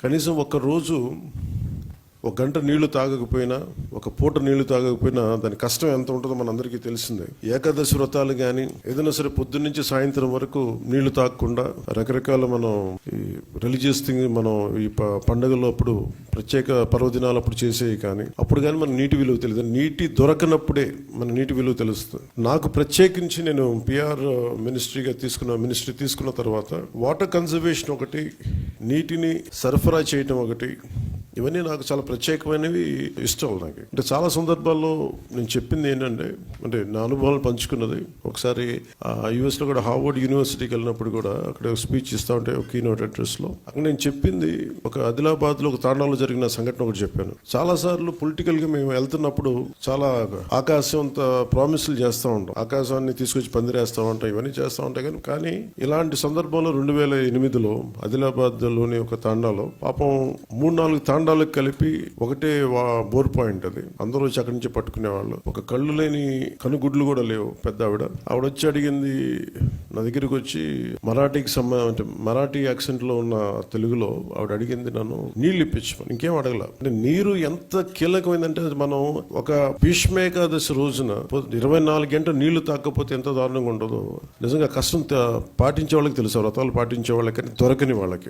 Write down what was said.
కనీసం ఒక రోజు ఒక గంట నీళ్లు తాగకపోయినా, ఒక పూట నీళ్లు తాగకపోయినా దాని కష్టం ఎంత ఉంటుందో మనందరికీ తెలిసిందే. ఏకాదశి వ్రతాలు కానీ ఏదైనా సరే పొద్దున్న నుంచి సాయంత్రం వరకు నీళ్లు తాగకుండా రకరకాల మనం ఈ రిలీజియస్ థింగ్ మనం ఈ పండుగల్లో అప్పుడు ప్రత్యేక పర్వదినాలు అప్పుడు చేసేవి కానీ అప్పుడు కానీ మన నీటి విలువ తెలియదు. నీటి దొరకనప్పుడే మన నీటి విలువ తెలుస్తుంది. నాకు ప్రత్యేకించి నేను పిఆర్ మినిస్ట్రీ తీసుకున్న తర్వాత వాటర్ కన్జర్వేషన్ ఒకటి, నీటిని సరఫరా చేయటం ఒకటి, ఇవన్నీ నాకు చాలా ప్రత్యేకమైనవి ఇష్టం. నాకు అంటే చాలా సందర్భాల్లో నేను చెప్పింది ఏంటంటే, అంటే నా అనుభవాలు పంచుకున్నది. ఒకసారి యుఎస్లో కూడా హార్వర్డ్ యూనివర్సిటీకి వెళ్ళినప్పుడు కూడా అక్కడ స్పీచ్ ఇస్తా ఉంటే ఒక కీనోట్ అడ్రస్లో అక్కడ నేను చెప్పింది ఒక ఆదిలాబాద్లో ఒక తాండాలో జరిగిన సంఘటన ఒకటి చెప్పాను. చాలాసార్లు పొలిటికల్గా మేము వెళ్తున్నప్పుడు చాలా ఆకాశం అంత ప్రామిస్లు చేస్తూ ఉంటాం, ఆకాశాన్ని తీసుకొచ్చి పందిరేస్తూ ఉంటాం, ఇవన్నీ చేస్తూ ఉంటాయి. కానీ ఇలాంటి సందర్భంలో 2008లో ఆదిలాబాద్లోని ఒక తాండాలో పాపం 3-4 తాండాలకు కలిపి ఒకటే బోర్ పాయింట్. అది అందరూ వచ్చి అక్కడి నుంచి పట్టుకునేవాళ్ళు. ఒక కళ్ళు లేని కనుగుడ్లు కూడా లేవు. పెద్ద ఆవిడ వచ్చి అడిగింది నా దగ్గరికి వచ్చి అంటే మరాఠీ యాక్సెంట్ లో ఉన్న తెలుగులో ఆవిడ అడిగింది నన్ను నీళ్లు ఇప్పించమని. ఇంకేం అడగల. అంటే నీరు ఎంత కీలకమైందంటే మనం ఒక భీష్మేకాదశి రోజున 24 గంటలు నీళ్లు తాకపోతే ఎంత దారుణంగా ఉంటుందో నిజంగా కష్టం పాటించే వాళ్ళకి తెలుసు, వ్రతాలు పాటించే వాళ్ళకి, దొరకని వాళ్ళకి.